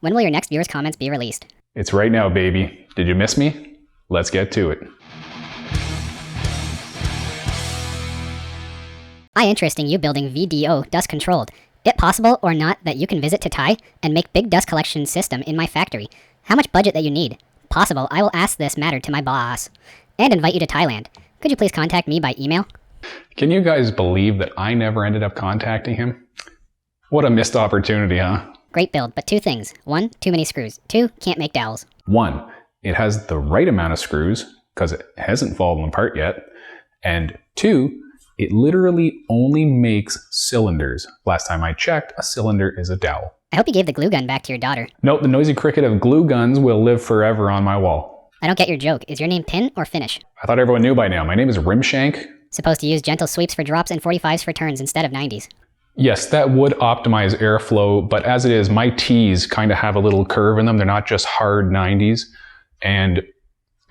When will your next viewer's comments be released? It's right now, baby. Did you miss me? Let's get to it. I interest in you building VDO dust controlled. It possible or not that you can visit to Thai and make big dust collection system in my factory? How much budget that you need? Possible, I will ask this matter to my boss. And invite you to Thailand. Could you please contact me by email? Can you guys believe that I never ended up contacting him? What a missed opportunity, huh? Great build, but two things. 1, too many screws. 2, can't make dowels. 1, it has the right amount of screws because it hasn't fallen apart yet. And 2, it literally only makes cylinders. Last time I checked, a cylinder is a dowel. I hope you gave the glue gun back to your daughter. Nope, the noisy cricket of glue guns will live forever on my wall. I don't get your joke. Is your name Pin or Finish? I thought everyone knew by now. My name is Rimshank. Supposed to use gentle sweeps for drops and 45s for turns instead of 90s. Yes, that would optimize airflow, but as it is, my T's kind of have a little curve in them. They're not just hard 90s. And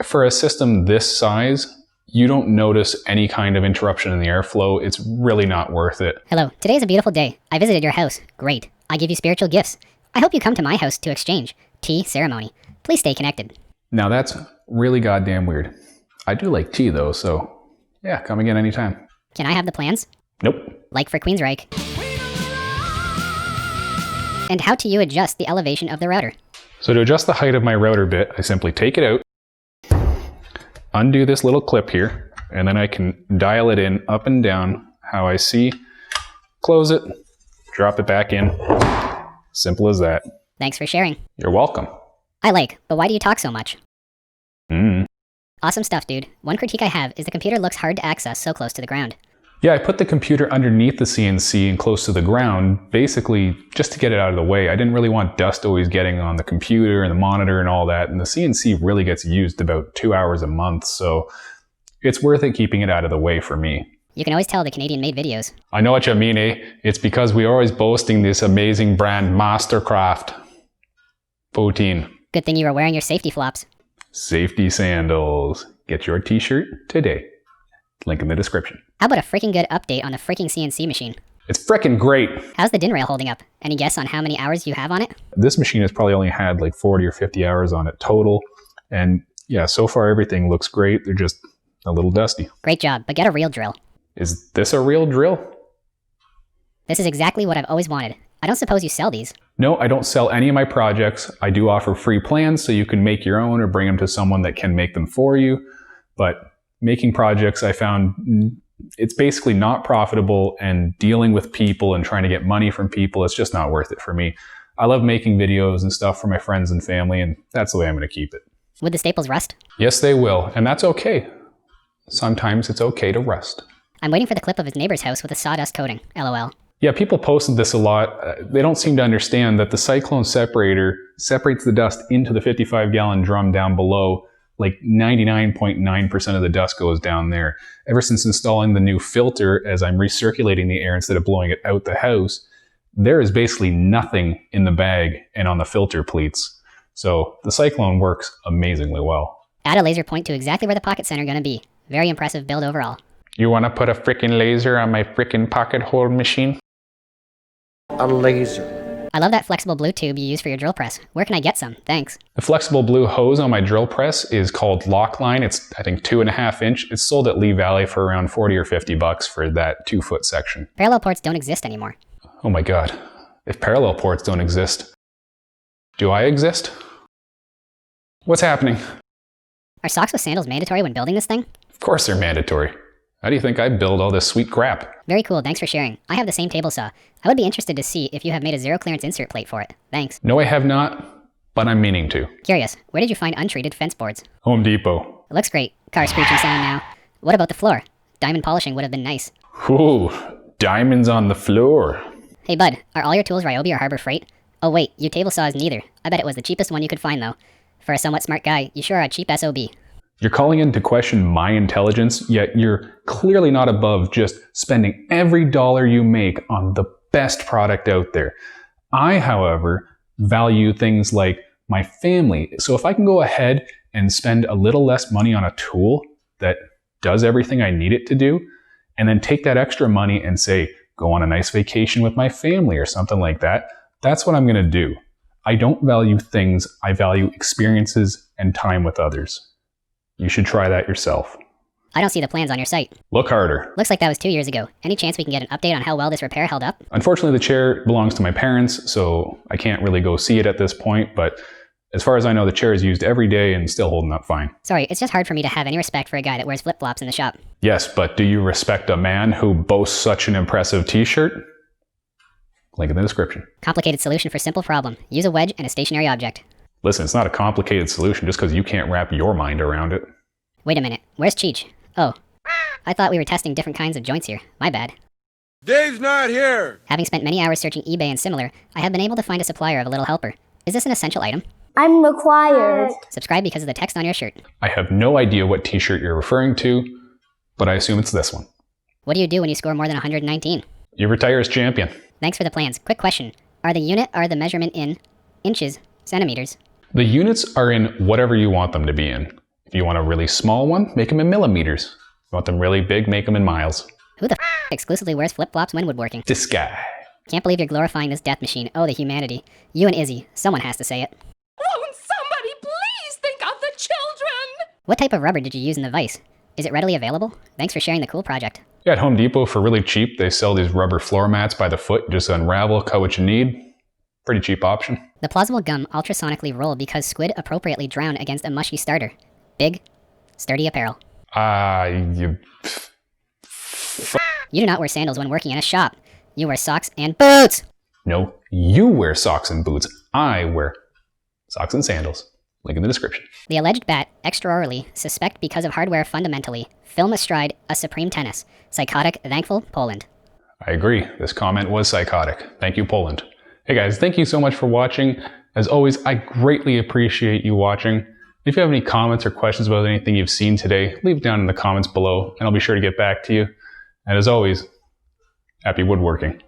for a system this size, you don't notice any kind of interruption in the airflow. It's really not worth it. Hello, today's a beautiful day. I visited your house. Great. I give you spiritual gifts. I hope you come to my house to exchange. Tea ceremony. Please stay connected. Now that's really goddamn weird. I do like tea though, so yeah, come again anytime. Can I have the plans? Nope. Like for Queensryche. And how do you adjust the elevation of the router? So to adjust the height of my router bit, I simply take it out, undo this little clip here, and then I can dial it in up and down how I see, close it, drop it back in. Simple as that. Thanks for sharing. You're welcome. But why do you talk so much? Awesome stuff, dude. One critique I have is the computer looks hard to access so close to the ground. Yeah, I put the computer underneath the CNC and close to the ground, basically just to get it out of the way. I didn't really want dust always getting on the computer and the monitor and all that, and the CNC really gets used about 2 hours a month, so it's worth it keeping it out of the way for me. You can always tell the Canadian-made videos. I know what you mean, eh? It's because we're always boasting this amazing brand, Mastercraft. 14. Good thing you were wearing your safety flops. Safety sandals. Get your t-shirt today. Link in the description. How about a freaking good update on the freaking CNC machine? It's freaking great. How's the DIN rail holding up? Any guess on how many hours you have on it? This machine has probably only had like 40 or 50 hours on it total. And yeah, so far everything looks great. They're just a little dusty. Great job, but get a real drill. Is this a real drill? This is exactly what I've always wanted. I don't suppose you sell these. No, I don't sell any of my projects. I do offer free plans so you can make your own or bring them to someone that can make them for you. But making projects, I found it's basically not profitable, and dealing with people and trying to get money from people, it's just not worth it for me. I love making videos and stuff for my friends and family, and that's the way I'm going to keep it. Would the staples rust? Yes, they will, and that's okay. Sometimes it's okay to rust. I'm waiting for the clip of his neighbor's house with a sawdust coating. LOL. Yeah, people posted this a lot. They don't seem to understand that the cyclone separator separates the dust into the 55-gallon drum down below. Like 99.9% of the dust goes down there. Ever since installing the new filter, as I'm recirculating the air instead of blowing it out the house, there is basically nothing in the bag and on the filter pleats. So the Cyclone works amazingly well. Add a laser point to exactly where the pocket center gonna be. Very impressive build overall. You want to put a freaking laser on my freaking pocket hole machine? A laser. I love that flexible blue tube you use for your drill press. Where can I get some? Thanks. The flexible blue hose on my drill press is called Lockline. It's, I think, 2.5 inch. It's sold at Lee Valley for around 40 or 50 bucks for that 2-foot section. Parallel ports don't exist anymore. Oh my God. If parallel ports don't exist, do I exist? What's happening? Are socks with sandals mandatory when building this thing? Of course they're mandatory. How do you think I build all this sweet crap? Very cool, thanks for sharing. I have the same table saw. I would be interested to see if you have made a zero clearance insert plate for it. Thanks. No, I have not, but I'm meaning to. Curious, where did you find untreated fence boards? Home Depot. It looks great. Car screeching sound now. What about the floor? Diamond polishing would have been nice. Ooh, diamonds on the floor. Hey bud, are all your tools Ryobi or Harbor Freight? Oh wait, your table saw is neither. I bet it was the cheapest one you could find though. For a somewhat smart guy, you sure are a cheap SOB. You're calling into question my intelligence, yet you're clearly not above just spending every dollar you make on the best product out there. I, however, value things like my family. So if I can go ahead and spend a little less money on a tool that does everything I need it to do, and then take that extra money and say, go on a nice vacation with my family or something like that, that's what I'm going to do. I don't value things, I value experiences and time with others. You should try that yourself. I don't see the plans on your site. Look harder. Looks like that was 2 years ago. Any chance we can get an update on how well this repair held up? Unfortunately, the chair belongs to my parents, so I can't really go see it at this point, but as far as I know, the chair is used every day and still holding up fine. Sorry, it's just hard for me to have any respect for a guy that wears flip-flops in the shop. Yes, but do you respect a man who boasts such an impressive t-shirt? Link in the description. Complicated solution for simple problem. Use a wedge and a stationary object. Listen, it's not a complicated solution just because you can't wrap your mind around it. Wait a minute, where's Cheech? Oh, I thought we were testing different kinds of joints here. My bad. Dave's not here! Having spent many hours searching eBay and similar, I have been able to find a supplier of a little helper. Is this an essential item? I'm required. Subscribe because of the text on your shirt. I have no idea what t-shirt you're referring to, but I assume it's this one. What do you do when you score more than 119? You retire as champion. Thanks for the plans. Quick question. Are the measurement in inches, centimeters? The units are in whatever you want them to be in. If you want a really small one, make them in millimeters. If you want them really big, make them in miles. Who the exclusively wears flip-flops when woodworking? This guy. Can't believe you're glorifying this death machine. Oh, the humanity. You and Izzy. Someone has to say it. Won't somebody please think of the children? What type of rubber did you use in the vise? Is it readily available? Thanks for sharing the cool project. Yeah, at Home Depot for really cheap. They sell these rubber floor mats by the foot. Just unravel, cut what you need. Pretty cheap option. The plausible gum ultrasonically roll because squid appropriately drown against a mushy starter. Big, sturdy apparel. You You do not wear sandals when working in a shop. You wear socks and boots! No, you wear socks and boots. I wear socks and sandals. Link in the description. The alleged bat, extraordinarily, suspect because of hardware fundamentally, film astride a supreme tennis. Psychotic, thankful, Poland. I agree. This comment was psychotic. Thank you, Poland. Hey guys, thank you so much for watching. As always, I greatly appreciate you watching. If you have any comments or questions about anything you've seen today, leave it down in the comments below, and I'll be sure to get back to you. And as always, happy woodworking.